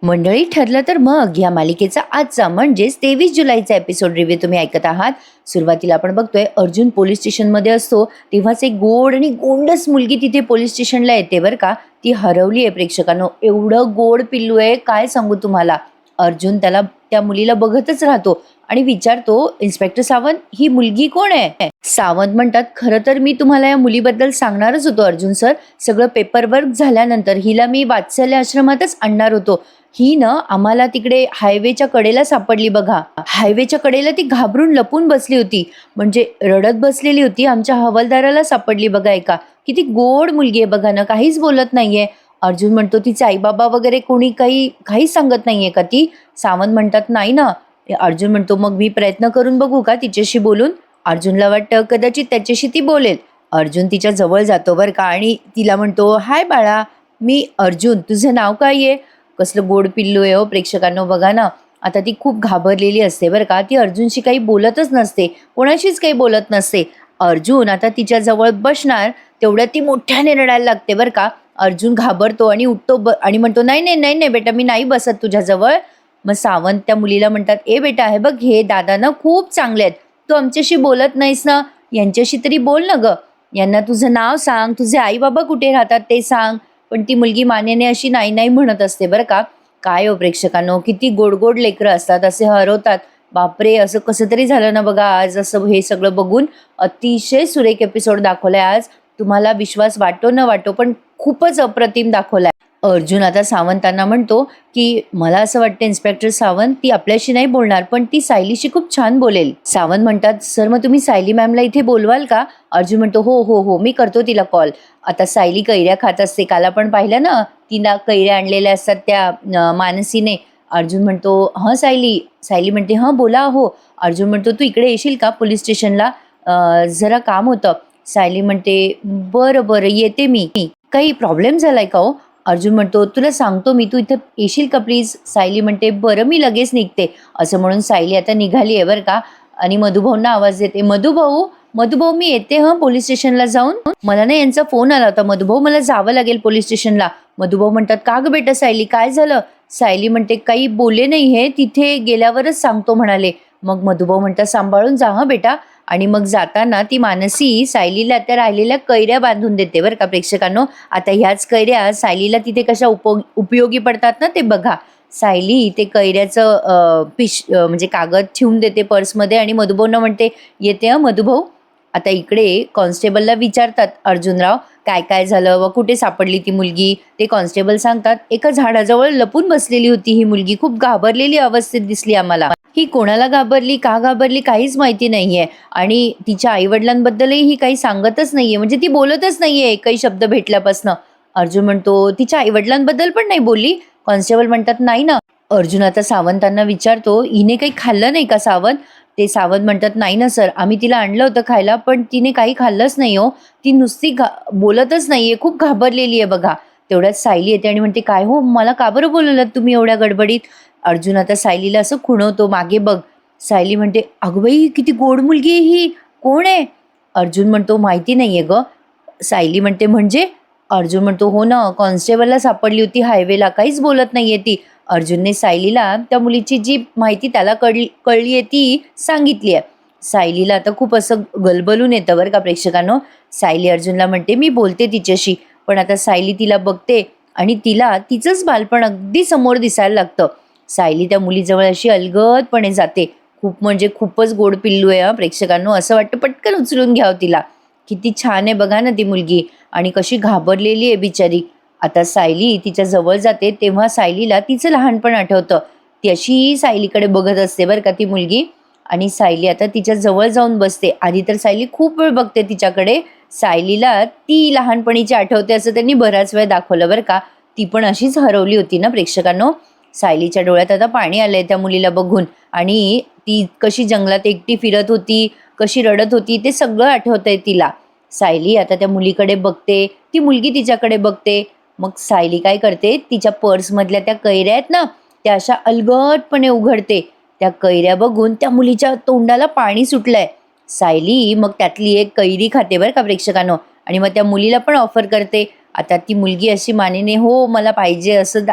मंडळी, ठरलं तर मग या मालिकेचा आजचा म्हणजेच 23 जुलैचा एपिसोड रिव्ह्यू तुम्ही ऐकत आहात. सुरुवातीला आपण बघतोय अर्जुन पोलीस स्टेशनमध्ये असतो तेव्हाच एक गोड आणि गोंडस मुलगी तिथे पोलीस स्टेशनला येते बरं का. ती हरवली आहे प्रेक्षकांनो. एवढं गोड पिल्लू आहे काय सांगू तुम्हाला. अर्जुन त्या मुलीला बघतच राहतो आणि विचारतो, इन्स्पेक्टर सावंत, ही मुलगी कोण आहे? सावंत म्हणतात, खरं तर मी तुम्हाला या मुलीबद्दल सांगणारच होतो अर्जुन सर. सगळं पेपरवर्क झाल्यानंतर हिला मी वात्सल्य आश्रमातच आणणार होतो. ही ना आम्हाला तिकडे हायवेच्या कडेला सापडली बघा. हायवेच्या कडेला ती घाबरून लपून बसली होती, म्हणजे रडत बसलेली होती. आमच्या हवालदाराला सापडली बघा. एका किती गोड मुलगी आहे बघा ना, काहीच बोलत नाहीये. अर्जुन म्हणतो, तिचे आईबाबा वगैरे कोणी काहीच सांगत नाहीये का ती? सावंत म्हणतात, नाही ना. अर्जुन म्हणतो, मग मी प्रयत्न करून बघू का तिच्याशी बोलून? अर्जुनला वाटतं कदाचित त्याच्याशी ती बोलेल. अर्जुन तिच्या जवळ जातो बरं का आणि तिला म्हणतो, हाय बाळा, मी अर्जुन, तुझं नाव काय आहे? कसलं गोड पिल्लू आहे हो प्रेक्षकांनो, बघा ना. आता ती खूप घाबरलेली असते बरं का. ती अर्जुनशी काही बोलतच नसते, कोणाशीच काही बोलत नसते. अर्जुन आता तिच्या जवळ बसणार तेवढ्यात ती मोठ्याने रडायला लागते बरं का. अर्जुन घाबरतो आणि उठतो आणि म्हणतो, नाही नाही नाही नाही बेटा, मी नाही बसत तुझ्याजवळ. मग सावंत त्या मुलीला म्हणतात, ए बेटा, हे बघ, हे दादा ना खूप चांगले आहेत, तू आमच्याशी बोलत नाहीस ना, यांच्याशी तरी बोल ना ग. यांना तुझं नाव सांग, तुझे आई बाबा कुठे राहतात ते सांग. पण ती मुलगी मानेने अशी नाही नाही म्हणत असते बरं का. काय हो प्रेक्षकांनो, किती गोड गोड लेकरं असतात, असे हरवतात. बापरे, असं कसं तरी झालं ना बघा आज. असं हे सगळं बघून अतिशय सुरेख एपिसोड दाखवलाय आज. तुम्हाला विश्वास वाटो न वाटो, पण खूपच अप्रतिम दाखवलाय. अर्जुन आता सावंतांना म्हणतो की मला असं वाटतं इन्स्पेक्टर सावंत, ती आपल्याशी नाही बोलणार, पण ती सायलीशी खूप छान बोलेल. सावंत म्हणतात, सर मग तुम्ही सायली मॅमला इथे बोलवाल का? अर्जुन म्हणतो, हो हो हो, मी करतो तिला कॉल. आता सायली कैऱ्या खात असते, काल आपण पाहिलं ना, तिला कैऱ्या आणलेल्या असतात त्या मानसीने. अर्जुन म्हणतो, हां सायली. सायली म्हणते, हां बोला हो. अर्जुन म्हणतो, तू इकडे येशील का पोलीस स्टेशनला? जरा काम होतं. सायली म्हणते, बरं बरं, येते मी. काही प्रॉब्लेम झालाय का हो? अर्जुन म्हणतो, तुला सांगतो मी, तू इथं येशील का प्लीज? सायली म्हणते, बरं मी लगेच निघते. असं म्हणून सायली आता निघाली आहे बरं का. आणि मधुभाऊंना आवाज देते, मधुभाऊ, मधुभाऊ, मी येते हं पोलीस स्टेशनला जाऊन. मला ना यांचा फोन आला होता मधुभाऊ, मला जावं लागेल पोलीस स्टेशनला. मधुभाऊ म्हणतात, का ग बेटा सायली, काय झालं? सायली म्हणते, काही बोलले नाही, हे तिथे गेल्यावरच सांगतो म्हणाले. मग मधुभाऊ म्हणतात, सांभाळून जा हं बेटा. आणि मग जाताना ती मानसी सायलीला त्या राहिलेल्या कैऱ्या बांधून देते बरं का प्रेक्षकांनो. आता ह्याच कैऱ्या सायलीला तिथे कशा उपयोगी पडतात ना, ते बघा. सायली ते कैऱ्याचं म्हणजे कागद ठेवून देते पर्समध्ये आणि मधुभाऊंना म्हणते, येते हं मधुभाऊ. आता इकडे कॉन्स्टेबलला विचारतात अर्जुनराव, काय काय झालं व कुठे सापडली ती मुलगी. ते कॉन्स्टेबल सांगतात, एका झाडाजवळ लपून बसलेली होती ही मुलगी, खूप घाबरलेली अवस्थेत दिसली आम्हाला. ही कोणाला घाबरली, का घाबरली, काहीच माहिती नाहीये. आणि तिच्या आईवडिलांबद्दलही ही काही सांगतच नाहीये, म्हणजे ती बोलतच नाहीये एकही शब्द भेटल्यापासनं. अर्जुन म्हणतो, तिच्या आईवडिलांबद्दल पण नाही बोलली? कॉन्स्टेबल म्हणतात, नाही ना. अर्जुन आता सावंतांना विचारतो, हिने काही खाल्लं नाही का सावंत? ते सावंत म्हणतात, नाही ना सर, आम्ही तिला आणलं होतं खायला, पण तिने काही खाल्लंच नाही हो. ती नुसती बोलतच नाहीये, खूप घाबरलेली आहे बघा. तेवढ्यात सायली येते आणि म्हणते, काय हो, मला का बरं बोलवलं तुम्ही एवढ्या गडबडीत? अर्जुन आता सायलीला असं खुणवतो, मागे बघ. सायली म्हणते, अगं बाई, किती गोड मुलगी आहे ही, कोण आहे? अर्जुन म्हणतो, माहिती नाहीये ग. सायली म्हणते, म्हणजे? अर्जुन म्हणतो, हो ना, कॉन्स्टेबलला सापडली होती हायवेला, काहीच बोलत नाहीये ती. अर्जुनने सायलीला त्या मुलीची जी माहिती त्याला कळली आहे ती सांगितली आहे. सायलीला आता खूप असं गलबलून येतं बरं का प्रेक्षकांनो. सायली अर्जुनला म्हणते, मी बोलते तिच्याशी. पण आता सायली तिला बघते आणि तिला तिचंच बालपण अगदी समोर दिसायला लागतं. सायली त्या मुलीजवळ अशी अलगदपणे जाते. खूप म्हणजे खूपच गोड पिल्लू आहे हा प्रेक्षकांनो. असं वाटतं पटकन उचलून घ्यावं तिला. किती छान आहे बघा ना ती मुलगी, आणि कशी घाबरलेली आहे बिचारी. आता सायली तिच्या जवळ जाते तेव्हा सायलीला तिचं लहानपण आठवतं. ती अशी सायलीकडे बघत असते बरं का ती मुलगी. आणि सायली आता तिच्या जवळ जाऊन बसते. आधी तर सायली खूप वेळ बघते तिच्याकडे. सायलीला ती लहानपणीची आठवते असं त्यांनी बराच वेळ दाखवलं बरं का. ती पण अशीच हरवली होती ना प्रेक्षकांनो. सायलीच्या डोळ्यात आता पाणी आलंय त्या मुलीला बघून. आणि ती कशी जंगलात एकटी फिरत होती, कशी रडत होती, ते सगळं आठवतंय तिला. सायली आता त्या मुलीकडे बघते, ती मुलगी तिच्याकडे बघते. मग सायली काय करते, तिच्या पर्समधल्या त्या कैऱ्या आहेत ना, त्या अशा अलगदपणे उघडते. त्या कैऱ्या बघून त्या मुलीच्या तोंडाला पाणी सुटलंय. सायली मग त्यातली एक कैरी खाते बरं का प्रेक्षकांनो. आणि मग त्या मुलीला पण ऑफर करते, आता ती मुलगी अशी मानेने हो मला पाहिजे असं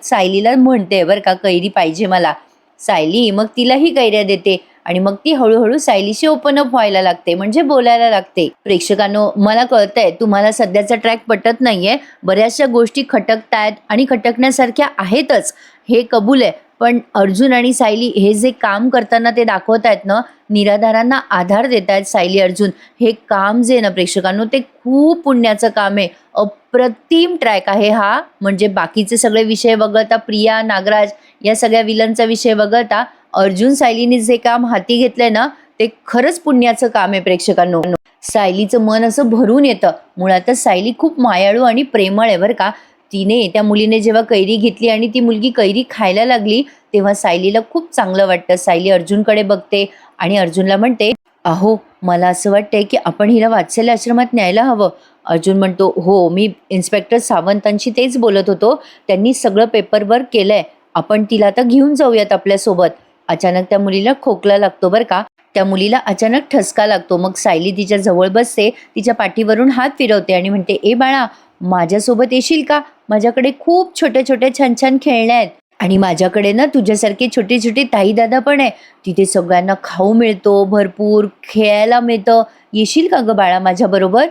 सायलीला म्हणते बरं का, कैरी पाहिजे मला. सायली मग तिलाही कैऱ्या देते आणि मग ती हळूहळू सायलीशी ओपन अप व्हायला लागते, म्हणजे बोलायला लागते. प्रेक्षकांनो, मला कळतंय तुम्हाला सध्याचा ट्रॅक पटत नाहीये, बऱ्याचशा गोष्टी खटकतायत आणि खटकण्यासारख्या आहेतच, हे कबूल आहे. पण अर्जुन आणि सायली हे जे काम करताना ते दाखवतायत ना, निराधारांना आधार देत आहेत सायली अर्जुन, हे काम जे ना प्रेक्षकांनो, ते खूप पुण्याचं काम आहे. अप्रतिम ट्रॅक आहे हा. म्हणजे बाकीचे सगळे विषय वगळता, प्रिया नागराज या सगळ्या विलनचा विषय वगळता, अर्जुन सायलीने जे काम हाती घेतलंय ना, ते खरंच पुण्याचं काम आहे प्रेक्षकांनो. सायलीचं मन असं भरून येतं. मुळातच सायली खूप मायाळू आणि प्रेमळ आहे बरं का. त्या मुलीने जेव्हा कैरी घेतली आणि ती मुलगी कैरी खायला लागली, तेव्हा सायलीला खूप चांगलं वाटतं. सायली अर्जुनकडे बघते आणि अर्जुनला म्हणते, अहो मला असं वाटतंय की आपण हिला वात्सल्य आश्रमात न्यायला हवं. अर्जुन म्हणतो, हो मी इन्स्पेक्टर सावंतांशी तेच बोलत होतो, त्यांनी सगळं पेपरवर्क केलंय, आपण तिला आता घेऊन जाऊयात आपल्यासोबत. अचानक त्या मुलीला खोकला लागतो बरं का. त्या मुलीला अचानक ठसका लागतो. मग सायली तिच्या जवळ बसते, तिच्या पाठीवरून हात फिरवते आणि म्हणते, ए बाळा माझ्यासोबत येशील का? माझ्याकडे खूप छोटे छोटे छान छान खेळणे आहेत आणि माझ्याकडे ना तुझ्यासारखे छोटे छोटे ताई दादा पण आहे. तिथे सगळ्यांना खाऊ मिळतो, भरपूर खेळायला मिळतं. येशील का ग बाळा माझ्याबरोबर?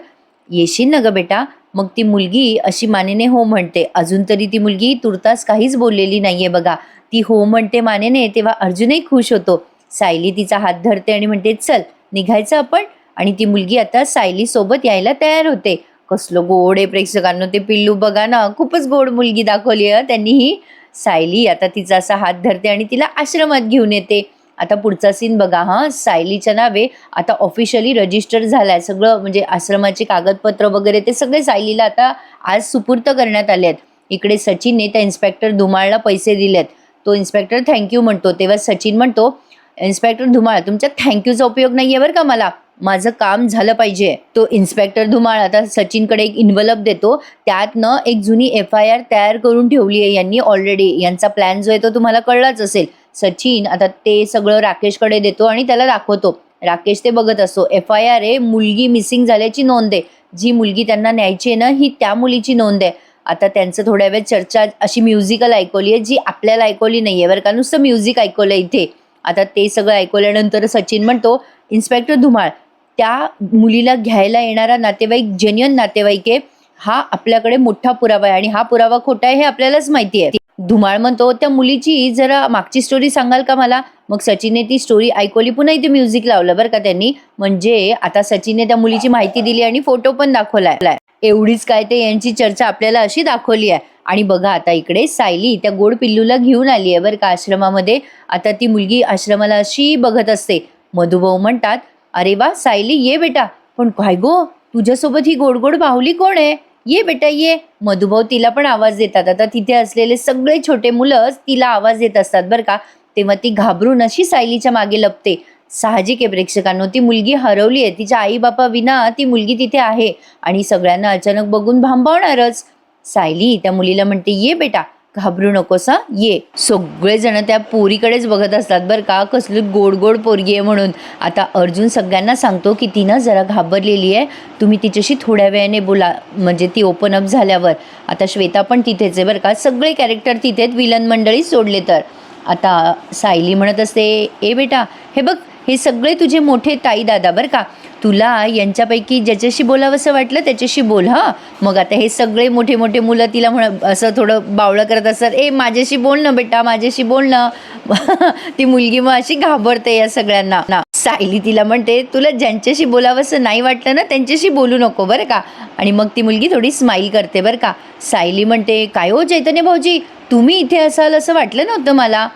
येशील ना ग बेटा? मग ती मुलगी अशी मानेने हो म्हणते. अजून तरी ती मुलगी तुर्तास काहीच बोललेली नाहीये बघा. ती हो म्हणते मानेने, तेव्हा अर्जुनही खुश होतो. सायली तिचा हात धरते आणि म्हणते, चल निघायचं आपण. आणि ती मुलगी आता सायली सोबत यायला तयार होते. कसलं गोड आहे प्रेक्षकांनो ते पिल्लू, बघा ना, खूपच गोड मुलगी दाखवली आहे त्यांनी ही. सायली आता तिचा असा हात धरते आणि तिला आश्रमात घेऊन येते. आता पुढचा सीन बघा हा. सायलीच्या नावे आता ऑफिशियली रजिस्टर झालाय सगळं, म्हणजे आश्रमाचे कागदपत्र वगैरे ते सगळे सायलीला आता आज सुपूर्त करण्यात आले आहेत. इकडे सचिनने त्या इन्स्पेक्टर धुमाळला पैसे दिलेत. तो इन्स्पेक्टर थँक्यू म्हणतो, तेव्हा सचिन म्हणतो, इन्स्पेक्टर धुमाळ तुमच्या थँक्यूचा उपयोग नाहीये बरं का, मला माझं काम झालं पाहिजे. तो इन्स्पेक्टर धुमाळ आता सचिनकडे एक इन्व्हलप देतो. त्यातनं एक जुनी FIR तयार करून ठेवली आहे यांनी ऑलरेडी. यांचा प्लॅन जो आहे तो तुम्हाला कळलाच असेल. सचिन आता ते सगळं राकेशकडे देतो आणि त्याला दाखवतो. राकेश ते बघत असतो. FIR आहे, मुलगी मिसिंग झाल्याची नोंद आहे. जी मुलगी त्यांना न्यायची आहे ना, ही त्या मुलीची नोंद आहे. आता त्यांचं थोड्या वेळ चर्चा अशी म्युझिकल ऐकवली आहे, जी आपल्याला ऐकवली नाहीये बरं का, नुसतं म्युझिक ऐकवलं इथे. आता ते सगळं ऐकवल्यानंतर सचिन म्हणतो, इन्स्पेक्टर धुमाळ त्या मुलीला घ्यायला येणारा नातेवाईक जेन्युइन नातेवाईक आहे, हा आपल्याकडे मोठा पुरावा आहे आणि हा पुरावा खोटा आहे हे आपल्यालाच माहिती आहे. धुमाळ म्हणतो, त्या मुलीची जरा मागची स्टोरी सांगाल का मला? मग सचिनने ती स्टोरी ऐकवली. पुन्हा इथे म्युझिक लावलं बरं का त्यांनी. म्हणजे आता सचिनने त्या मुलीची माहिती दिली आणि फोटो पण दाखवलाय. एवढीच काय, ते यांची चर्चा आपल्याला अशी दाखवली आहे. आणि बघा आता इकडे सायली त्या गोड पिल्लूला घेऊन आली आहे बरं का आश्रमामध्ये. आता ती मुलगी आश्रमाला अशी बघत असते. मधुभाऊ म्हणतात, अरे वा सायली ये बेटा. पण काय गो, तुझ्यासोबत ही गोड गोड बाहुली कोण आहे? ये बेटा ये. मधुभाऊ तिला पण आवाज देतात. आता तिथे असलेले सगळे छोटे मुलंच तिला आवाज देत असतात बरं का. तेव्हा ती घाबरून अशी सायलीच्या मागे लपते. साहजिक आहे प्रेक्षकांनो, ती मुलगी हरवली आहे. तिच्या आई बापा विना ती मुलगी तिथे आहे आणि सगळ्यांना अचानक बघून भांबावणारच. सायली त्या मुलीला म्हणते, ये बेटा, घाबरू नकोस हा, ये. सगळेजण त्या पोरीकडेच बघत असतात बरं का, कसली गोड गोड पोरगी आहे म्हणून. आता अर्जुन सगळ्यांना सांगतो की ती ना जरा घाबरलेली आहे, तुम्ही तिच्याशी थोड्या वेळाने बोला, म्हणजे ती ओपन अप झाल्यावर. आता श्वेता पण तिथेच आहे बरं का, सगळे कॅरेक्टर तिथेच, विलन मंडळी सोडले तर. आता सायली म्हणत असते, ए बेटा हे बघ, हे सगळे तुझे मोठे ताई दादा बरं का, तुला यांच्यापैकी ज्याच्याशी बोलावंसं वाटलं त्याच्याशी बोल हां. मग आता हे सगळे मोठे मोठे मुलं तिला असं थोडं बावळं करत असतात, ए माझ्याशी बोल ना बेटा, माझ्याशी बोल ना. ती मुलगी मग अशी घाबरते या सगळ्यांना. सायली तिला म्हणते, तुला ज्यांच्याशी बोलावंसं नाही वाटलं ना त्यांच्याशी बोलू नको बरं का. आणि मग ती मुलगी थोडी स्माईल करते बरं का. सायली म्हणते, काय हो चैतन्य भाऊजी, तुम्ही इथे असाल असं वाटलं नव्हतं मला.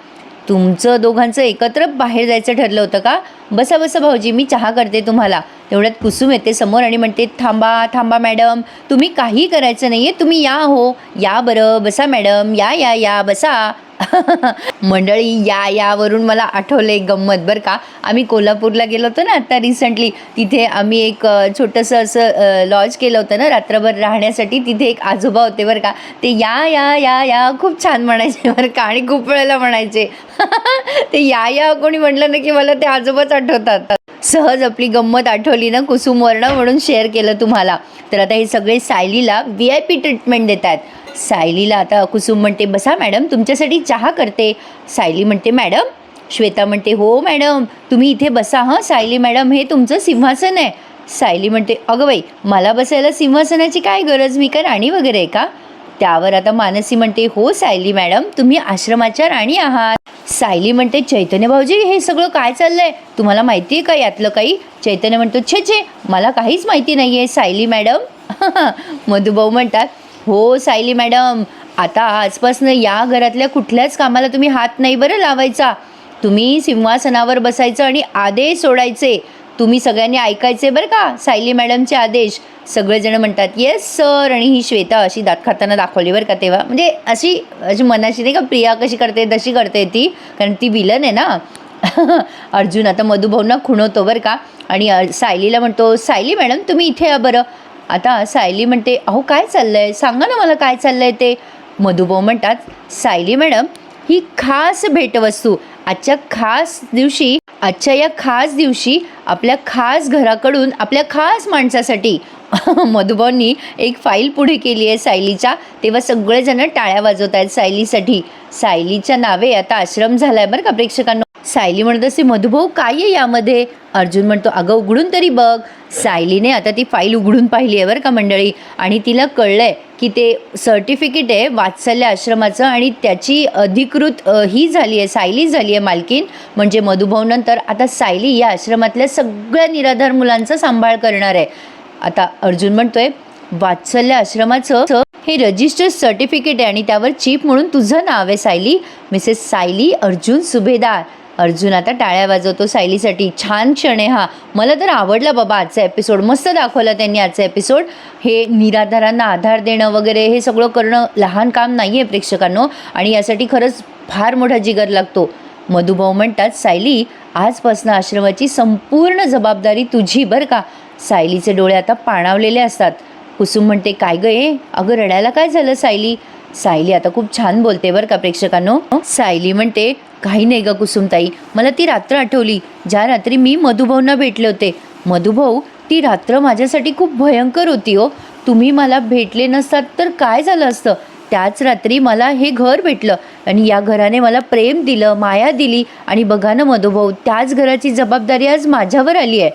तुमचं दोघांचं एकत्र बाहेर जायचं ठरलं होतं का? बसा बसा भाऊजी, मी चहा करते तुम्हाला. तेवढ्यात कुसुम येते समोर आणि म्हणते, थांबा थांबा मॅडम, तुम्ही काही करायचं नाही आहे, तुम्ही या हो, या बरं, बसा मॅडम, या या या बसा. मंडळी, यावरून मला आठवलं एक गंमत बरं का. आम्ही कोल्हापूरला गेलो होतो ना आता रिसेंटली. तिथे आम्ही एक छोटंसं असं लॉज केलं होतं ना रात्रभर राहण्यासाठी. तिथे एक आजोबा होते बरं का. ते या खूप छान म्हणायचे बरं का, आणि खूप वेळेला म्हणायचे. ते या कोणी म्हटलं ना की मला ते आजोबाच आठवतात. सहज आपली गंमत आठवली ना कुसुमवरनं, म्हणून शेअर केलं तुम्हाला. तर आता हे सगळे सायलीला VIP ट्रीटमेंट देतात. सायलीला आता कुसुम म्हणते, बसा मॅडम, तुमच्यासाठी चहा करते. सायली म्हणते, मॅडम. श्वेता म्हणते, हो मॅडम, तुम्ही इथे बसा. हां सायली मॅडम, हे तुमचं सिंहासन आहे. सायली म्हणते, अगं बाई, मला बसायला सिंहासनाची काय गरज, मी काय राणी वगैरे आहे का? त्यावर आता मानसी म्हणते, हो सायली मॅडम, तुम्ही आश्रमाच्या राणी आहात. सायली म्हणते, चैतन्य भाऊजी, हे सगळं काय चाललंय, तुम्हाला माहिती आहे का यातलं काही? चैतन्य म्हणतो, छे, मला काहीच माहिती नाही आहे सायली मॅडम. मधुभाऊ म्हणतात, हो सायली मॅडम, आता आजपासून या घरातल्या कुठल्याच कामाला तुम्ही हात नाही बरं लावायचा. तुम्ही सिंहासनावर बसायचं आणि आदेश सोडायचे. तुम्ही सगळ्यांनी ऐकायचे बरं का सायली मॅडमचे आदेश. सगळेजण म्हणतात, येस सर. आणि ही श्वेता अशी दात खाताना दाखवली बरं का तेव्हा, म्हणजे अशी मनाशी नाही का, प्रिया कशी करते तशी करते ती, कारण ती विलन आहे ना. अर्जुन आता मधुभाऊंना खुणवतो बरं का, आणि सायलीला म्हणतो, सायली मॅडम तुम्ही इथे या बरं. आता सायली म्हणते, अहो काय चाललंय, सांगा ना मला काय चाललंय ते. मधुभाऊ म्हणतात, सायली मॅडम, ही खास भेटवस्तू आजच्या या खास दिवशी आपल्या खास घराकडून आपल्या खास माणसासाठी. मधुभाऊंनी एक फाईल पुढे केली आहे सायलीच्या. तेव्हा सगळेजण टाळ्या वाजवत आहेत सायलीसाठी. सायलीच्या नावे आता आश्रम झालाय बरं का प्रेक्षकांना. सायली म्हणत असते, मधुभाऊ काय आहे यामध्ये? अर्जुन म्हणतो, अगं उघडून तरी बघ. सायलीने आता ती फाईल उघडून पाहिली आहे बरं का मंडळी, आणि तिला कळलंय की ते सर्टिफिकेट आहे वात्सल्य आश्रमाचं, आणि त्याची अधिकृत ही झाली आहे, सायली झाली आहे मालकीन. म्हणजे मधुभाऊ नंतर आता सायली या आश्रमातल्या सगळ्या निराधार मुलांचा सांभाळ करणार आहे. आता अर्जुन म्हणतोय, वात्सल्य आश्रमाचं हे रजिस्टर्ड सर्टिफिकेट आहे आणि त्यावर चीफ म्हणून तुझं नाव आहे सायली, मिसेस सायली अर्जुन सुभेदार. अर्जुन आता टाळ्या वाजवतो सायलीसाठी. छान क्षण आहे हा, मला तर आवडला बाबा आजचा एपिसोड. मस्त दाखवला त्यांनी आजचा एपिसोड. हे निराधारांना आधार देणं वगैरे हे सगळं करणं लहान काम नाही आहे प्रेक्षकांनो, आणि यासाठी खरंच फार मोठा जिगर लागतो. मधुभाऊ म्हणतात, सायली आजपासून आश्रमाची संपूर्ण जबाबदारी तुझी बरं का. सायलीचे डोळे आता पाणावलेले असतात. कुसुम म्हणते, काय गं हे, अगं रडायला काय झालं सायली? सायली आता खूप छान बोलते बरं का प्रेक्षकांनो. सायली म्हणते, काही नाही ग कुसुमताई, मला ती रात्र आठवली ज्या रात्री मी मधुभाऊंना भेटले होते. मधुभाऊ, ती रात्र माझ्यासाठी खूप भयंकर होती हो. तुम्ही मला भेटले नसतात तर काय झालं असतं. त्याच रात्री मला हे घर भेटलं आणि या घराने मला प्रेम दिलं, माया दिली, आणि बघा ना मधुभाऊ, त्याच घराची जबाबदारी आज माझ्यावर आली आहे.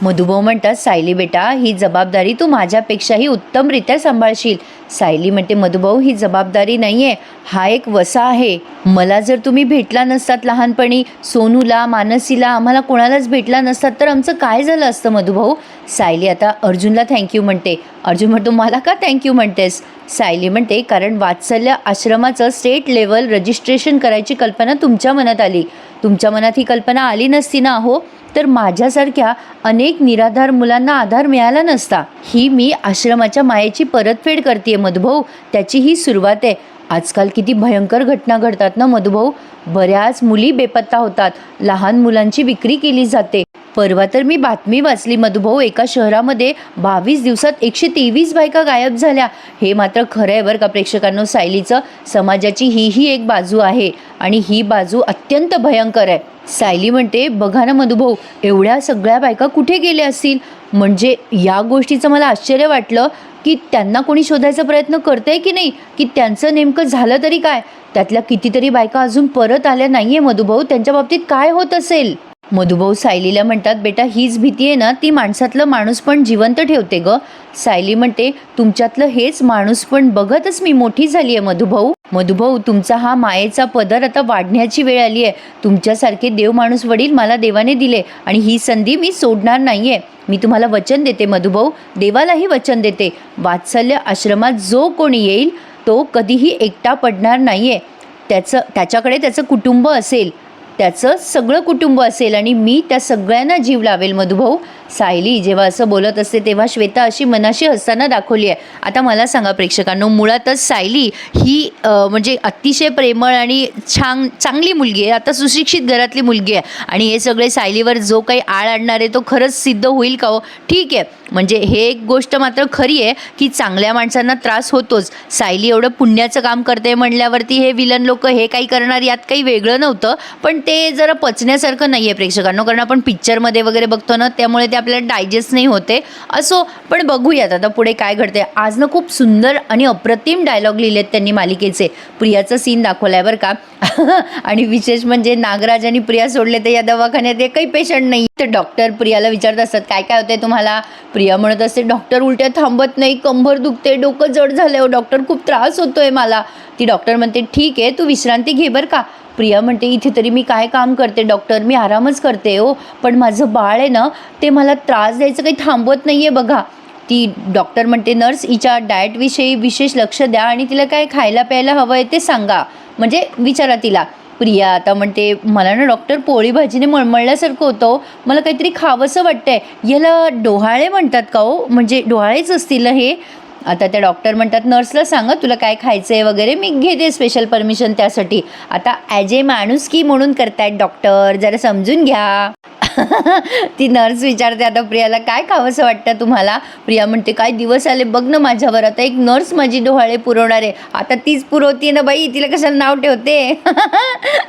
मधुभाऊ म्हणतात, सायली बेटा, ही जबाबदारी तू माझ्यापेक्षाही उत्तमरित्या सांभाळशील. सायली म्हणते, मधुभाऊ, ही जबाबदारी नाही आहे, हा एक वसा आहे. मला जर तुम्ही भेटला नसतात लहानपणी, सोनूला, मानसीला, आम्हाला कोणालाच भेटला नसतात तर आमचं काय झालं असतं मधुभाऊ? सायली आता अर्जुनला थँक्यू म्हणते. अर्जुन म्हणतो, मला का थँक्यू म्हणतेस? सायली म्हणते, कारण वात्सल्य आश्रमाचं स्टेट लेवल रजिस्ट्रेशन करायची कल्पना तुमच्या मनात आली. तुमच्या मनात ही कल्पना आली नसती ना हो, तर माझ्यासारख्या अनेक निराधार मुलांना आधार मिळाला नसता. ही मी आश्रमाच्या मायेची परतफेड करते मधुभाऊ, त्याची ही सुरुवात आहे. आजकाल किती भयंकर घटना घडतात ना मधुभाऊ. बऱ्याच मुली बेपत्ता होतात, लहान मुलांची विक्री केली जाते. परवा तर मी बातमी वाचली मधुभाऊ, एका शहरामध्ये 22 दिवसात 123 बायका गायब झाल्या. हे मात्र खरं आहे बरं का प्रेक्षकांनो. सायलीचं समाजाची ही एक बाजू आहे आणि ही बाजू अत्यंत भयंकर आहे. सायली म्हणते, बघा ना मधुभाऊ, एवढ्या सगळ्या बायका कुठे गेल्या असतील? म्हणजे या गोष्टीचं मला आश्चर्य वाटलं की त्यांना कोणी शोधायचा प्रयत्न करतंय की नाही, की त्यांचं नेमकं झालं तरी काय. त्यातल्या कितीतरी बायका अजून परत आल्या नाहीये मधुभाऊ, त्यांच्या बाबतीत काय होत असेल? मधुभाऊ सायलीला म्हणतात, बेटा, हीच भीती आहे ना, ती माणसातलं माणूस पण जिवंत ठेवते ग. सायली म्हणते, तुमच्यातलं हेच माणूस पण बघतच मी मोठी झाली आहे मधुभाऊ. मधुभाऊ, तुमचा हा मायेचा पदर आता वाढण्याची वेळ आली आहे. तुमच्यासारखे देव माणूस वडील मला देवाने दिले आणि ही संधी मी सोडणार नाहीये. मी तुम्हाला वचन देते मधुभाऊ, देवालाही वचन देते, वात्सल्य आश्रमात जो कोणी येईल तो कधीही एकटा पडणार नाहीये. त्याच्याकडे त्याचं कुटुंब असेल, त्याचं सगळं कुटुंब असेल, आणि मी त्या सगळ्यांना जीव लावेल मधुभाऊ. सायली जेव्हा असं बोलत असते तेव्हा श्वेता अशी मनाशी हसताना दाखवली आहे. आता मला सांगा प्रेक्षकांनो, मुळातच सायली ही म्हणजे अतिशय प्रेमळ आणि चांगली मुलगी आहे. आता सुशिक्षित घरातली मुलगी आहे आणि हे सगळे सायलीवर जो काही आळ आणणार आहे तो खरंच सिद्ध होईल का हो? ठीक आहे, म्हणजे हे एक गोष्ट मात्र खरी आहे की चांगल्या माणसांना त्रास होतोच. सायली एवढं पुण्याचं काम करते म्हणल्यावरती हे विलन लोक हे काही करणार यात काही वेगळं नव्हतं, पण ते जरा पचण्यासारखं नाही आहे प्रेक्षकांनो, कारण आपण पिक्चरमध्ये वगैरे बघतो ना, त्यामुळे ते आपल्याला डायजेस्ट नाही होते. असो, पण बघूयात आता पुढे काय घडते. आज ना खूप सुंदर आणि अप्रतिम डायलॉग लिहिलेत त्यांनी मालिकेचे. प्रियाचं सीन दाखवलाय बरं का आणि विशेष म्हणजे नागराज आणि प्रिया सोडले तर या दवाखान्यात एकही पेशंट नाही. तर डॉक्टर प्रियाला विचारत असतात काय काय होतंय तुम्हाला. प्रिया म्हणत असते डॉक्टर उलट्या थांबत नाही, कंबर दुखते, डोकं जड झालंय हो डॉक्टर, खूप त्रास होतोय मला. ती डॉक्टर म्हणते ठीक आहे, तू विश्रांती घे बरं का. प्रिया म्हणते इथे तरी मी काय काम करते डॉक्टर, मी आरामच करते हो, पण माझं बाळ आहे ना ते मला त्रास द्यायचं काही थांबवत नाही आहे बघा. ती डॉक्टर म्हणते नर्स हिच्या डाएटविषयी विशेष लक्ष द्या आणि तिला काय खायला प्यायला हवं आहे ते सांगा, म्हणजे विचारा तिला. प्रिया आता म्हणते मला ना डॉक्टर पोळी भाजीने मळमळल्यासारखं होतं, मला काहीतरी खावंसं वाटतंय. याला डोहाळे म्हणतात का हो, म्हणजे डोहाळेच असतील हे. आता त्या डॉक्टर म्हणतात नर्सला सांगा तुला काय खायचं आहे वगैरे, मी घेते स्पेशल परमिशन त्यासाठी. आता ॲज ए माणुसकी म्हणून करतायत डॉक्टर, जरा समजून घ्या. ती नर्स विचारते आता प्रियाला काय खावंसं वाटतं तुम्हाला. प्रिया म्हणते काय दिवस आले बघ ना माझ्यावर, आता एक नर्स माझी डोहाळे पुरवणार आहे, आता तीच पुरवते ना बाई, तिला कशाला नाव ठेवते.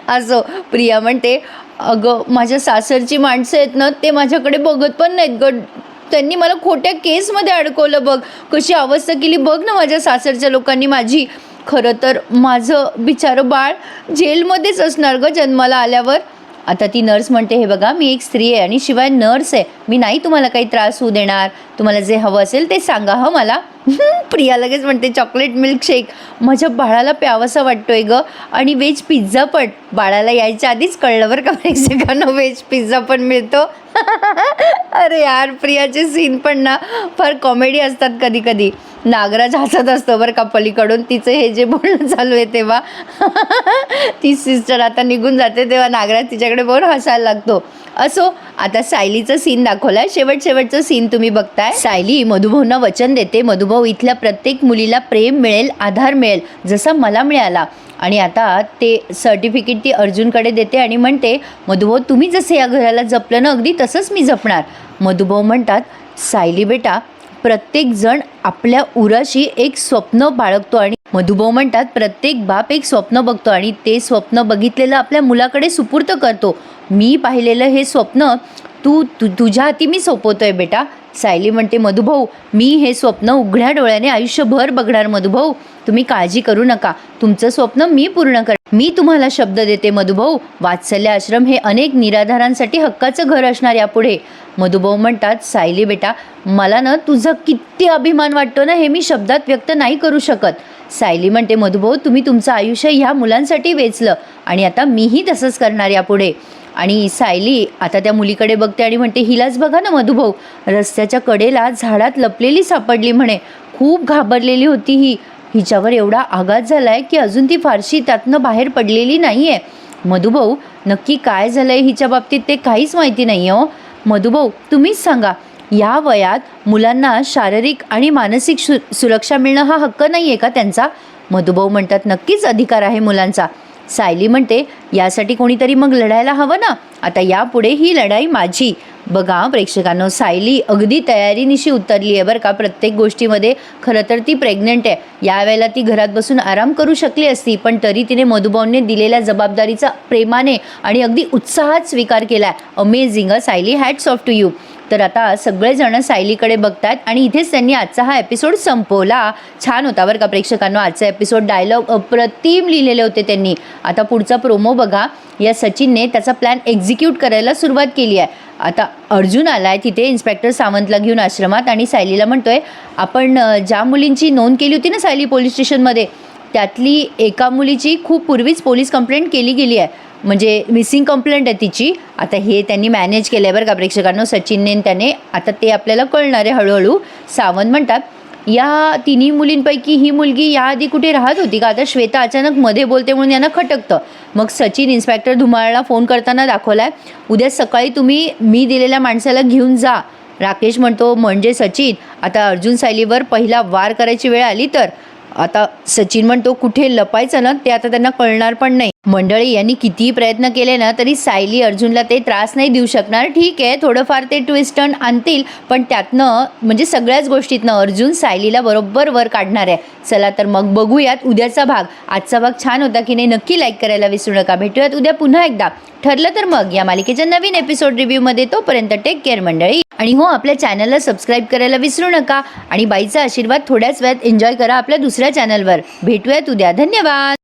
असो, प्रिया म्हणते अगं माझ्या सासरची माणसं आहेत ना ते माझ्याकडे बघत पण नाहीत ग, त्यांनी मला खोट्या केसमध्ये अडकवलं बघ, कशी अवस्था केली बघ ना माझ्या सासरच्या लोकांनी माझी. खरं तर माझं बिचारं बाळ जेलमध्येच असणार ग जन्माला आल्यावर. आता ती नर्स म्हणते हे बघा मी एक स्त्री आहे आणि शिवाय नर्स आहे, मी नाही तुम्हाला काही त्रास होऊ देणार, तुम्हाला जे हवं असेल ते सांगा हं मला. प्रिया लगेच म्हणते चॉकलेट मिल्कशेक माझ्या बाळाला प्यावासा वाटतोय ग, आणि व्हेज पिझ्झा पण. बाळाला यायच्या आधीच कळलं बरं का मेक्सिकन व्हेज पिझ्झा पण मिळतो. अरे यार, प्रियाचे सीन पण ना फार कॉमेडी असतात कधी कधी. नागराज हसत असतो बरं का पलीकडून, तिचं हे जे बोलणं चालू आहे तेव्हा. ती सिस्टर आता निघून जाते तेव्हा नागराज तिच्याकडे बरोबर हसायला लागतो. असो, आता सायलीचं सीन दाखवलाय, शेवटचं सीन तुम्ही बघताय. सायली मधुभाऊंना वचन देते मधुभाऊ इथल्या प्रत्येक मुलीला प्रेम मिळेल, आधार मिळेल जसा मला मिळाला. आणि आता ते सर्टिफिकेट ती अर्जुनकडे देते आणि म्हणते मधुभाऊ तुम्ही जसं या घराला जपलं ना अगदी तसंच मी जपणार. मधुभाऊ म्हणतात सायली बेटा प्रत्येक जण आपल्या उराशी एक स्वप्न बाळगतो, आणि मधुभाऊ म्हणतात प्रत्येक बाप एक स्वप्न बघतो आणि ते स्वप्न बघितलेलं आपल्या मुलाकडे सुपूर्त करतो. मी पाहिलेलं हे स्वप्न तुझ्या हाती मी सोपवतोय बेटा. सायली म्हणते मधुभाऊ मी हे स्वप्न उघड्या डोळ्याने आयुष्यभर बघणार मधुभाऊ, तुम्ही काळजी करू नका, तुमचं स्वप्न मी पूर्ण कर. मी तुम्हाला शब्द देते मधुभाऊ, वात्सल्य आश्रम हे अनेक निराधारांसाठी हक्काचं घर असणार यापुढे. मधुभाऊ म्हणतात सायली बेटा मला ना तुझा किती अभिमान वाटतो ना हे मी शब्दात व्यक्त नाही करू शकत. सायली म्हणते मधुभाऊ तुम्ही तुमचं आयुष्य ह्या मुलांसाठी वेचलं आणि आता मीही तसंच करणार यापुढे. आणि सायली आता त्या मुलीकडे बघते आणि म्हणते हिलाच बघा ना मधुभाऊ, रस्त्याच्या कडेला झाडात लपलेली सापडली म्हणे, खूप घाबरलेली होती ही, हिच्यावर एवढा आघात झालाय की अजून ती फारशी त्यातनं बाहेर पडलेली नाही आहे. मधुभाऊ नक्की काय झालंय हिच्या बाबतीत ते काहीच माहिती नाही हो. मधुभाऊ तुम्हीच सांगा, या वयात मुलांना शारीरिक आणि मानसिक सुरक्षा मिळणं हा हक्क नाही आहे का त्यांचा. मधुभाऊ म्हणतात नक्कीच अधिकार आहे मुलांचा. सायली म्हणते यासाठी कोणीतरी मग लढायला हवं ना, आता यापुढे ही लढाई माझी. बघा प्रेक्षकांनो, सायली अगदी तयारीनिशी उतरली आहे बरं का प्रत्येक गोष्टीमध्ये. खरं तर ती प्रेग्नंट आहे, यावेळेला ती घरात बसून आराम करू शकली असती, पण तरी तिने मधुभाऊंनी दिलेल्या जबाबदारीचा प्रेमाने आणि अगदी उत्साहात स्वीकार केला. Amazing Sayali, hats off to you. तर आता सगळेजण सायलीकडे बघतात आणि इथेच त्यांनी आजचा हा एपिसोड संपवला. छान होता बरं का प्रेक्षकांनो आजचा एपिसोड, डायलॉग अप्रतिम लिहिलेले होते त्यांनी. आता पुढचा प्रोमो बघा, या सचिनने त्याचा प्लॅन एक्झिक्यूट करायला सुरुवात केली आहे. आता अर्जुन आलाय तिथे इन्स्पेक्टर सावंतला घेऊन आश्रमात आणि सायलीला म्हणतोय आपण ज्या मुलींची नोंद केली होती ना सायली पोलीस स्टेशनमध्ये, त्यातली एका मुलीची खूप पूर्वीच पोलीस कंप्लेंट केली गेली आहे, म्हणजे मिसिंग कंप्लेंट आहे तिची. आता हे त्यांनी मॅनेज केलं आहे बरं का प्रेक्षकांनो सचिनने त्याने, आता ते आपल्याला कळणार आहे हळूहळू. सावंत म्हणतात या तिन्ही मुलींपैकी ही मुलगी याआधी कुठे राहत होती का, आता श्वेता अचानक मध्ये बोलते म्हणून यांना खटकतं. मग सचिन इन्स्पेक्टर धुमाळला फोन करताना दाखवलाय, उद्या सकाळी तुम्ही मी दिलेल्या माणसाला घेऊन जा, राकेश म्हणतो म्हणजे सचिन आता अर्जुन सायलीवर पहिला वार करायची वेळ आली तर आता सचिन म्हणतो कुठे लपायचं ना ते आता त्यांना कळणार पण नाही. मंडळी यांनी कितीही प्रयत्न केले ना तरी सायली अर्जुनला ते त्रास नाही देऊ शकणार. ठीक आहे थोडंफार ते ट्विस्ट टर्न आणतील पण त्यातनं म्हणजे सगळ्याच गोष्टीतनं अर्जुन सायलीला बरोबर वर काढणार आहे. चला तर मग बघूयात उद्याचा भाग. आजचा भाग छान होता की नाही नक्की लाईक करायला विसरू नका. भेटूयात उद्या पुन्हा एकदा. ठरलं तर मग या मालिकेच्या नवीन एपिसोड रिव्ह्यूमध्ये. तोपर्यंत टेक केअर मंडळी. आणि हो आपल्या चॅनलला सबस्क्राईब करायला विसरू नका आणि बाईचा आशीर्वाद थोड्याच वेळात एन्जॉय करा आपल्या दुसऱ्या चॅनलवर. भेटूयात उद्या. धन्यवाद.